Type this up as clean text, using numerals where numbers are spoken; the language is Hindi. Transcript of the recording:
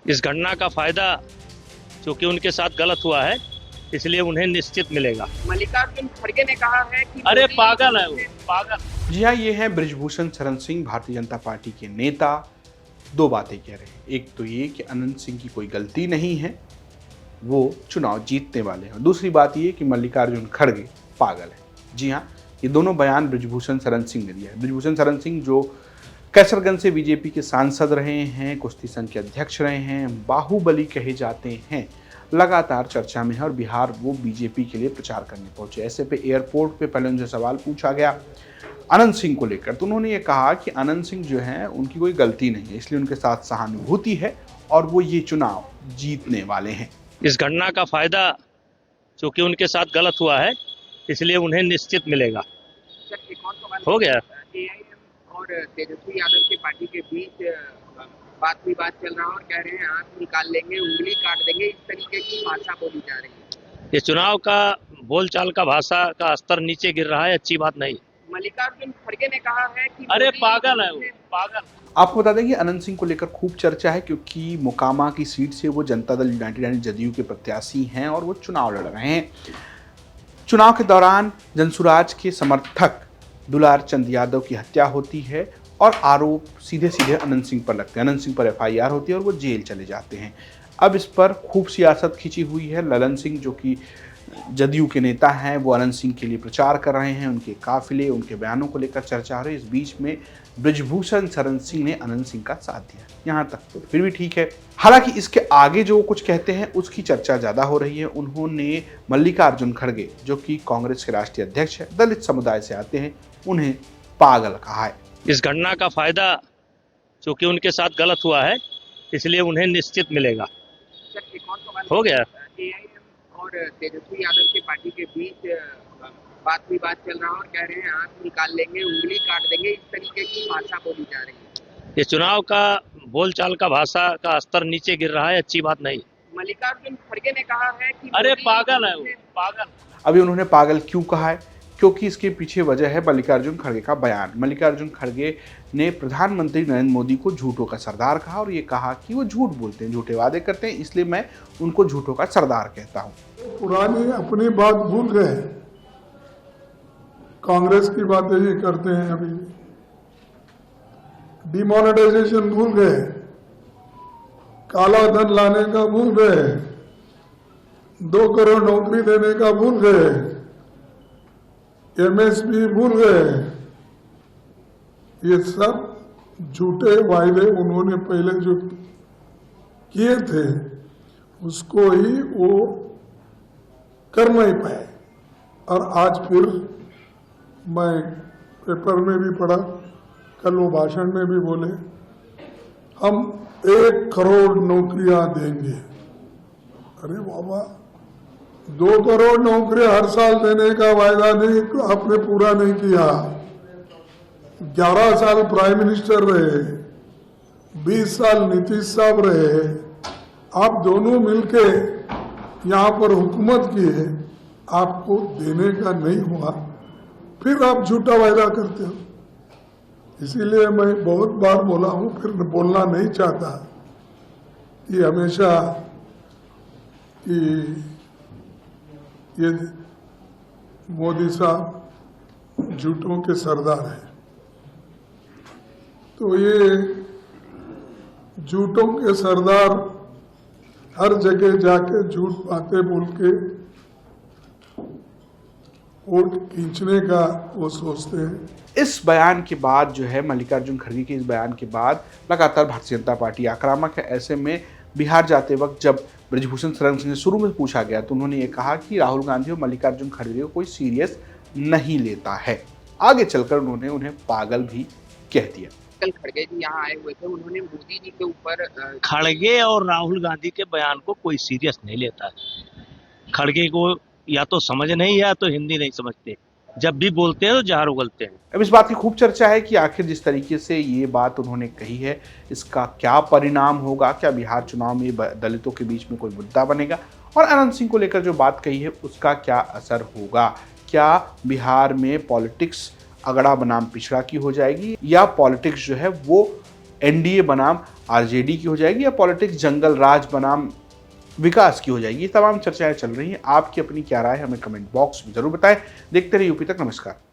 इस घटना का फायदा चूंकि उनके साथ गलत हुआ है इसलिए उन्हें निश्चित मिलेगा। मल्लिकार्जुन खड़गे ने कहा है कि अरे पागल है वो, पागल। जी हाँ, ये हैं बृजभूषण शरण सिंह, भारतीय जनता पार्टी के नेता। दो बातें कह रहे हैं। एक तो ये कि अनंत सिंह की कोई गलती नहीं है, वो चुनाव जीतने वाले हैं। दूसरी बात ये कि मल्लिकार्जुन खड़गे पागल है। जी हाँ, ये दोनों बयान बृजभूषण शरण सिंह ने दिया है। बृजभूषण शरण सिंह जो कैसरगंज से बीजेपी के सांसद रहे हैं, कुश्ती संघ के अध्यक्ष रहे हैं, बाहुबली कहे जाते हैं, लगातार चर्चा में है और बिहार वो बीजेपी के लिए प्रचार करने पहुंचे। ऐसे पे एयरपोर्ट पे पहले उनसे सवाल पूछा गया अनंत सिंह को लेकर, तो उन्होंने ये कहा कि अनंत सिंह जो हैं उनकी कोई गलती नहीं है, इसलिए उनके साथ सहानुभूति है और वो ये चुनाव जीतने वाले हैं। इस घटना का फायदा चूंकि उनके साथ गलत हुआ है इसलिए उन्हें निश्चित मिलेगा। हो गया। एआईएम और तेजस्वी यादव की पार्टी के बीच बात विवाद चल रहा है और कह रहे हैं आंख निकाल लेंगे, उंगली काट देंगे, इस तरीके की भाषा बोली जा रही है। ये चुनाव का बोलचाल का भाषा का स्तर नीचे गिर रहा है, अच्छी बात नहीं। मल्लिकार्जुन खड़गे ने कहा है कि अरे पागल है वो, पागल। आपको बता दें कि अनंत सिंह को लेकर खूब चर्चा है, क्योंकि मोकामा की सीट से वो जनता दल यूनाइटेड यानी जदयू के प्रत्याशी हैं और वो चुनाव लड़ रहे हैं। चुनाव के दौरान जनसुराज के समर्थक दुलार चंद यादव की हत्या होती है और आरोप सीधे सीधे अनंत सिंह पर लगते हैं। अनंत सिंह पर एफआईआर होती है और वो जेल चले जाते हैं। अब इस पर खूब सियासत खिंची हुई है। ललन सिंह जो कि जदयू के नेता हैं, वो अनंत सिंह के लिए प्रचार कर रहे हैं, उनके काफिले, उनके बयानों को लेकर चर्चा हो रही है। इस बीच में बृजभूषण शरण सिंह ने अनंत सिंह का साथ दिया। यहाँ तक तो फिर भी ठीक है। हालांकि इसके आगे जो कुछ कहते हैं उसकी चर्चा ज्यादा हो रही है। उन्होंने मल्लिकार्जुन खड़गे जो कि कांग्रेस के राष्ट्रीय अध्यक्ष है, दलित समुदाय से आते हैं, उन्हें पागल कहा है। इस घटना का फायदा चूंकि उनके साथ गलत हुआ है इसलिए उन्हें निश्चित मिलेगा। हो गया। एआईएम और तेजस्वी यादव की पार्टी के बीच बात विवाद चल रहा है और कह रहे हैं आंख निकाल लेंगे, उंगली काट देंगे, इस तरीके की भाषा बोली जा रही है। ये चुनाव का बोलचाल का भाषा का स्तर नीचे गिर रहा है, अच्छी बात नहीं। मल्लिकार्जुन खड़गे ने कहा है कि अरे पागल है वो, पागल। अभी उन्होंने पागल क्यों कहा है? क्योंकि इसके पीछे वजह है मल्लिकार्जुन खड़गे का बयान। मल्लिकार्जुन खड़गे ने प्रधानमंत्री नरेंद्र मोदी को झूठों का सरदार कहा और ये कहा कि वो झूठ बोलते हैं, झूठे वादे करते हैं, इसलिए मैं उनको झूठों का सरदार कहता हूँ। पुरानी अपनी बात भूल गए, कांग्रेस की बातें ही करते हैं। अभी डिमोनेटाइजेशन भूल गए, काला धन लाने का भूल गए, 2 करोड़ नौकरी देने का भूल गए, एमएसपी भूल गए। ये सब झूठे वायदे उन्होंने पहले जो किए थे उसको ही वो कर नहीं पाए। और आज फिर मैं पेपर में भी पढ़ा, कल वो भाषण में भी बोले हम 1 करोड़ नौकरियां देंगे। अरे बाबा, 2 करोड़ नौकरियां हर साल देने का वायदा नहीं आपने पूरा नहीं किया। 11 साल प्राइम मिनिस्टर रहे, 20 साल नीतीश साहब रहे, आप दोनों मिलके यहाँ पर हुकूमत किए, आपको देने का नहीं हुआ, फिर आप झूठा वायदा करते हो। इसीलिए मैं बहुत बार बोला हूँ, फिर बोलना नहीं चाहता कि हमेशा कि ये मोदी साहब झूठों के सरदार हैं। तो ये झूठों के सरदार हर जगह जाके झूठ बातें बोल के वोट खींचने का वो सोचते हैं। इस बयान के बाद जो है, मल्लिकार्जुन खड़गे के इस बयान के बाद लगातार भारतीय जनता पार्टी आक्रामक है। ऐसे में बिहार जाते वक्त जब बृजभूषण शरण सिंह से शुरू में पूछा गया तो उन्होंने ये कहा कि राहुल गांधी और मल्लिकार्जुन खड़गे को कोई सीरियस नहीं लेता है। आगे चलकर उन्होंने उन्हें पागल भी कह दिया। कल खड़गे जी यहाँ आए हुए थे, उन्होंने मोदी जी के ऊपर खड़गे और राहुल गांधी के बयान को कोई सीरियस नहीं लेता है। खड़गे को या तो समझ नहीं या तो हिंदी नहीं समझते, जब भी बोलते हैं तो जहर उगलते हैं। अब इस बात की खूब चर्चा है कि आखिर जिस तरीके से ये बात उन्होंने कही है, इसका क्या परिणाम होगा? क्या बिहार चुनाव में दलितों के बीच में कोई मुद्दा बनेगा? और अनंत सिंह को लेकर जो बात कही है उसका क्या असर होगा? क्या बिहार में पॉलिटिक्स अगड़ा बनाम पिछड़ा की हो जाएगी, या पॉलिटिक्स जो है वो एनडीए बनाम आरजेडी की हो जाएगी या पॉलिटिक्स जंगल राज बनाम विकास की हो जाएगी। ये तमाम चर्चाएं चल रही हैं। आपकी अपनी क्या राय हमें कमेंट बॉक्स में जरूर बताएं। देखते रहिए यूपी तक। नमस्कार।